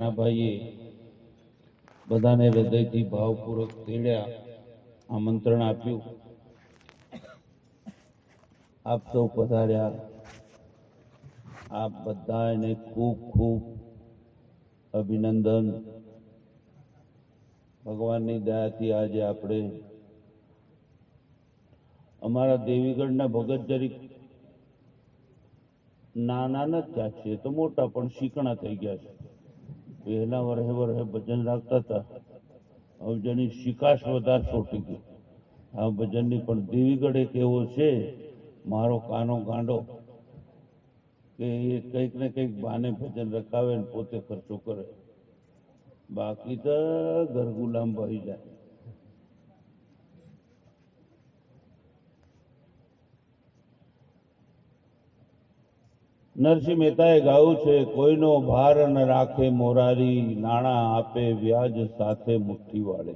ભાઈએ બધાને હૃદયથી ભાવપૂર્વક તેડ્યા, આમંત્રણ આપ્યું. આપ સૌ પધાર્યા. આપ બધાને ખૂબ ખૂબ અભિનંદન. ભગવાનની દયાથી આજે આપણે અમારા દેવીગઢના ભગત જરીક નાના ન થયા છે તો મોટા પણ શીખણા થઈ ગયા છે. પહેલા વર્ષે ભજન રાખતા હતા, હવે જેની શિકાશ વધારે છોટી ગઈ. આ ભજનની પણ દેવીગઢ એક એવો છે મારો કાનો ગાંડો કે એ કંઈક ને કંઈક બાને ભજન રખાવે ને પોતે ખર્ચો કરે, બાકી તો ઘર ગુલામ બની જાય. નરસિંહ મહેતાએ ગાયું છે, કોઈનો ભાર ન રાખે મોરારી, નાણાં આપે વ્યાજ સાથે મુઠ્ઠી વાળે.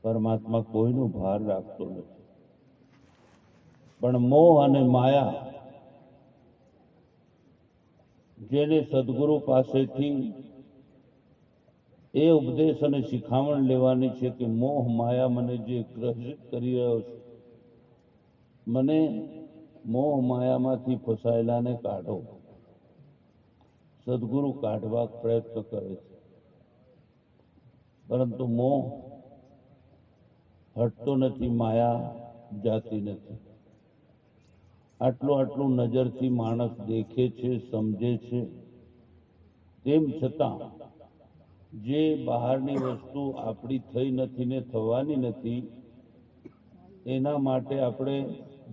પરમાત્મા કોઈનો ભાર રાખતો નથી, પણ મોહ અને માયા જેને સદગુરુ પાસેથી એ ઉપદેશ અને શિખામણ લેવાની છે કે મોહ માયા મને જે ગ્રસિત કરી રહ્યો છે, મને મોહ માયામાંથી ફસાયેલાને કાઢો. સદગુરુ કાઢવા પ્રયત્ન કરે છે, પરંતુ મોહ હટતો નથી, માયા જાતી નથી. આટલું નજરથી માણસ દેખે છે, સમજે છે, તેમ છતાં જે બહારની વસ્તુ આપણી થઈ નથી ને થવાની નથી, એના માટે આપણે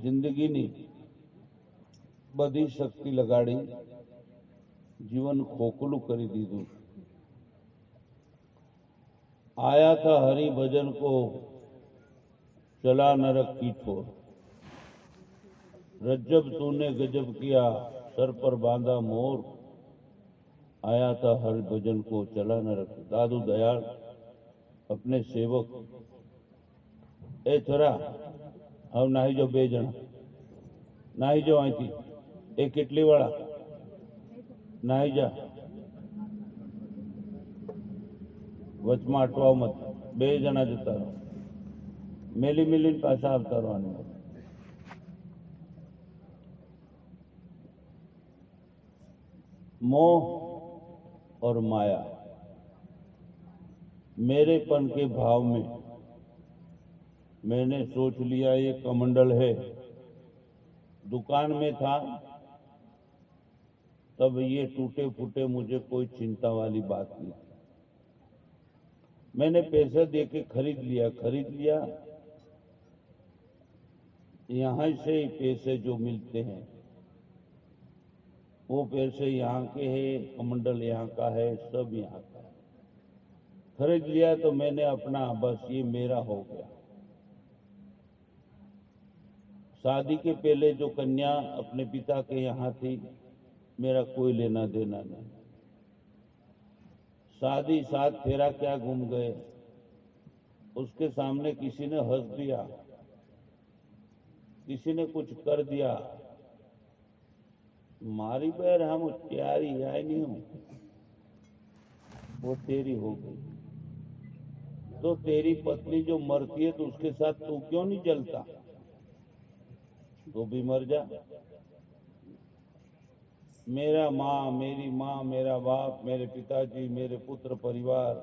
જિંદગીની બધી શક્તિ લગાડી જીવન ખોખલું કરી દીધું. आया था हरि भजन को चला नरक की ठोर, रज्जब तूने गजब किया सर पर बांधा मोर, आया था हरि भजन को चला नरक. दादू दयाल अपने सेवक ए छोरा હવે નાહી જાઓ, બે જણા નાહી જાઓ અહીંથી. એ કેટલી વાળા નાહી જા, વચમાં અટવાઓ મત. બે જણા જતા રહો, મેલી મેલીને પાછા આવતા રહેવાનું. मोह और माया मेरेपन के भाव में मैंने सोच लिया ये कमंडल है. दुकान में था तब ये टूटे फूटे मुझे कोई चिंता वाली बात नहीं. मैंने पैसा देके खरीद लिया. यहाँ से ही पैसे जो मिलते हैं वो पैसे यहाँ के हैं, कमंडल यहाँ का है, सब यहाँ का है. खरीद लिया तो मैंने अपना, बस ये मेरा हो गया. शादी के पहले जो कन्या अपने पिता के यहाँ थी, मेरा कोई लेना देना नहीं. शादी 7 फेरा क्या घूम गए, उसके सामने किसी ने हंस दिया, किसी ने कुछ कर दिया, मारी पैर हम प्यारी आई नहीं हूं, वो तेरी हो गई. तो तेरी पत्नी जो मरती है तो उसके साथ तू क्यों नहीं जलता, तो भी मर जा. मेरा माँ, मेरी माँ, मेरा बाप, मेरे पिताजी, मेरे पुत्र परिवार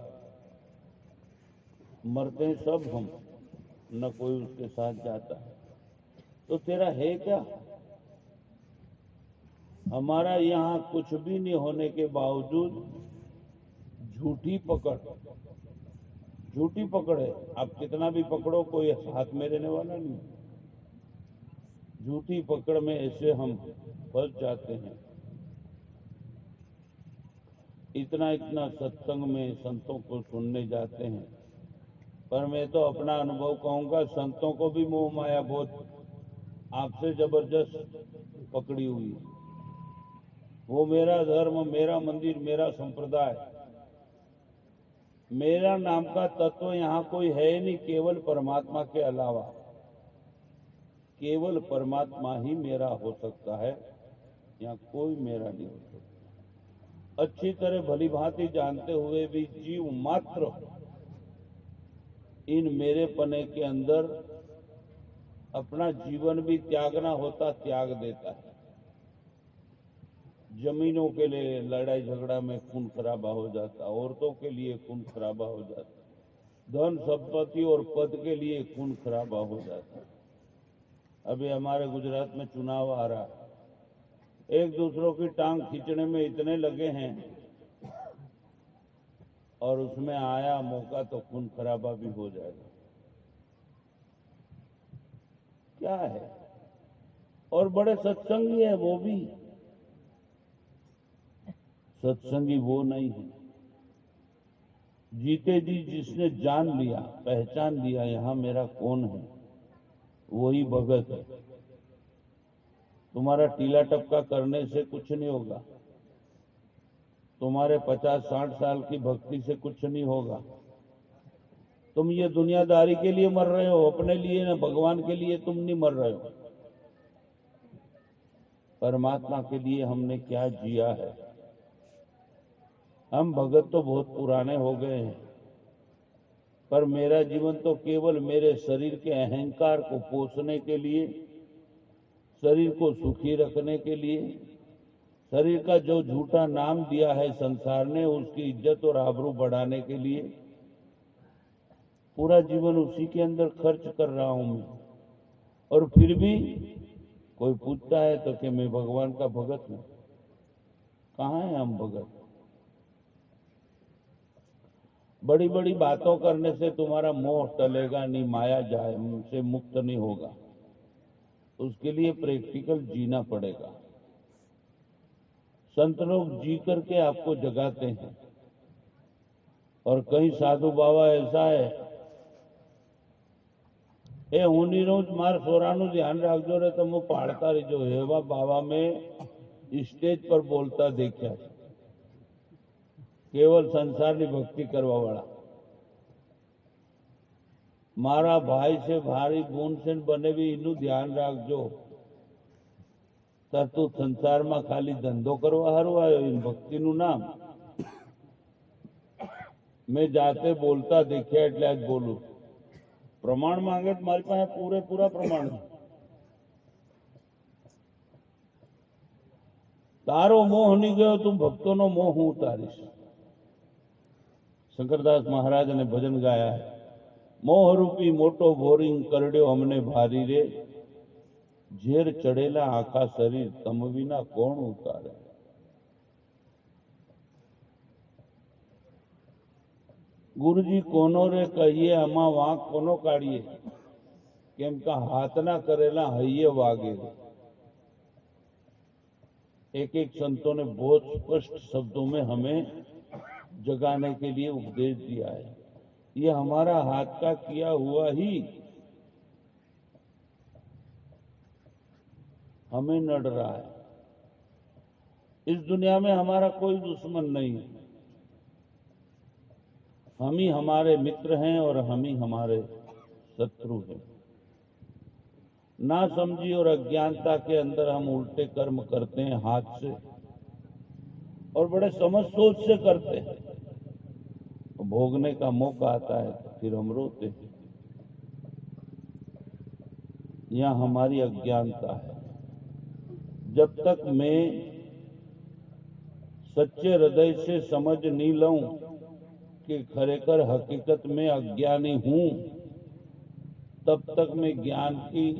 मरते हैं सब हम, न कोई उसके साथ जाता है. तो तेरा है क्या. हमारा यहाँ कुछ भी नहीं होने के बावजूद झूठी पकड़ है. आप कितना भी पकड़ो, कोई हाथ में रहने वाला नहीं. झूठी पकड़ में ऐसे हम फंस जाते हैं. इतना सत्संग में संतों को सुनने जाते हैं, पर मैं तो अपना अनुभव कहूंगा, संतों को भी मोह माया बहुत आपसे जबरदस्त पकड़ी हुई. वो मेरा धर्म, मेरा मंदिर, मेरा संप्रदाय, मेरा नाम का तत्व यहाँ कोई है नहीं, केवल परमात्मा के अलावा. केवल परमात्मा ही मेरा हो सकता है, यहाँ कोई मेरा नहीं हो सकता. अच्छी तरह भली भांति जानते हुए भी जीव मात्र इन मेरे पने के अंदर अपना जीवन भी त्यागना होता त्याग देता है। जमीनों के लिए लड़ाई झगड़ा में खून खराबा हो जाता, औरतों के लिए खून खराबा हो जाता, धन संपत्ति और पद के लिए खून खराबा हो जाता। अभी हमारे गुजरात में चुनाव आ रहा है, एक दूसरों की टांग खींचने में इतने लगे हैं और उसमें आया मौका तो खून खराबा भी हो जाएगा। क्या है? और बड़े सत्संगी है वो भी, सत्संगी वो नहीं है। जीते जी जिसने जान लिया, पहचान लिया यहां मेरा कौन है, वही भगत है। तुम्हारा टीला टपका करने से कुछ नहीं होगा, तुम्हारे 50-60 साल की भक्ति से कुछ नहीं होगा। तुम ये दुनियादारी के लिए मर रहे हो, अपने लिए ना, भगवान के लिए तुम नहीं मर रहे हो। परमात्मा के लिए हमने क्या जिया है। हम भगत तो बहुत पुराने हो गए हैं, पर मेरा जीवन तो केवल मेरे शरीर के अहंकार को पोषने के लिए, शरीर को सुखी रखने के लिए, शरीर का जो झूठा नाम दिया है संसार ने उसकी इज्जत और आबरू बढ़ाने के लिए पूरा जीवन उसी के अंदर खर्च कर रहा हूं मैं। और फिर भी कोई पूछता है तो कि मैं भगवान का भगत हूं। कहां है हम भगत? बड़ी बड़ी बातों करने से तुम्हारा मोह टलेगा नहीं, माया जाए से मुक्त नहीं होगा। उसके लिए प्रैक्टिकल जीना पड़ेगा। संत लोग जी करके आपको जगाते हैं। और कई साधु बाबा ऐसा है, ए ऊनी रोज मार सोरानु ध्यान रखजो रे तो मैं पाड़ता रही जो हेवा बाबा में स्टेज पर बोलता देखा, केवल संसार की भक्ति करवा वाला। मारा भाई से भारी बूंद से बने भी इनू ध्यान रखजो, तर तू संसार में खाली धंधो करवा हारू आयो, इन भक्ति नु नाम। मैं जाते बोलता देखा એટલે आज बोलू। प्रमाण मांगे तो मारी पास पूरे पूरा प्रमाण। तारो मोह नहीं गयो, तुम भक्तों नो मोह हूं उतारीश। शंकरदास महाराज ने भजन गाया है, मोह रूपी मोटो बोरिंग करड्यो हमने भारी रे, झेर चढ़ेला आखा शरीर तम विना कौन उतारे। गुरुजी कोनो रे कहिए अमा वांक कोनो काढ़िए, केम का हाथ ना करेला हइये वागे। एक एक संतों ने बहुत स्पष्ट शब्दों में हमें जगाने के लिए उपदेश दिया है। ये हमारा हाथ का किया हुआ ही हमें नड़ रहा है। इस दुनिया में हमारा कोई दुश्मन नहीं है, हम ही हमारे मित्र हैं और हम ही हमारे शत्रु हैं। ना समझी और अज्ञानता के अंदर हम उल्टे कर्म करते हैं हाथ से, और बड़े समझ सोच से करते हैं। भोगने का मौका आता है तो फिर हम रोते हैं। यह हमारी अज्ञानता है। जब तक मैं सच्चे हृदय से समझ नहीं लऊं कि खरेखर हकीकत में अज्ञानी हूं, तब तक मैं ज्ञान की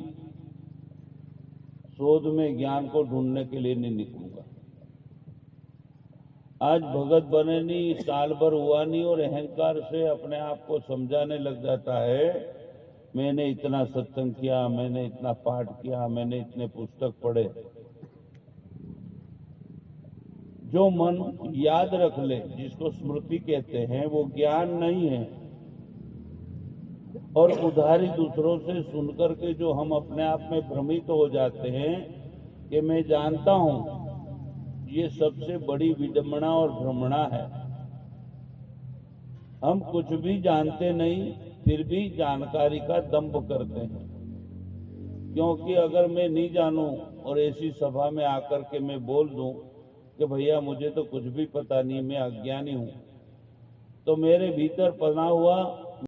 शोध में, ज्ञान को ढूंढने के लिए नहीं निकलूंगा। आज भगत बने नहीं, साल भर हुआ नहीं और अहंकार से अपने आप को समझाने लग जाता है, मैंने इतना सत्संग किया, मैंने इतना पाठ किया, मैंने इतने पुस्तक पढ़े। जो मन याद रख ले, जिसको स्मृति कहते हैं, वो ज्ञान नहीं है। और उधारी दूसरों से सुनकर के जो हम अपने आप में भ्रमित हो जाते हैं कि मैं जानता हूं, ये सबसे बड़ी विडंबना और भ्रमणा है। हम कुछ भी जानते नहीं, फिर भी जानकारी का दंभ करते हैं। क्योंकि अगर मैं नहीं जानूं और ऐसी सभा में आकर के मैं बोल दूं कि भैया मुझे तो कुछ भी पता नहीं, मैं अज्ञानी हूं, तो मेरे भीतर पना हुआ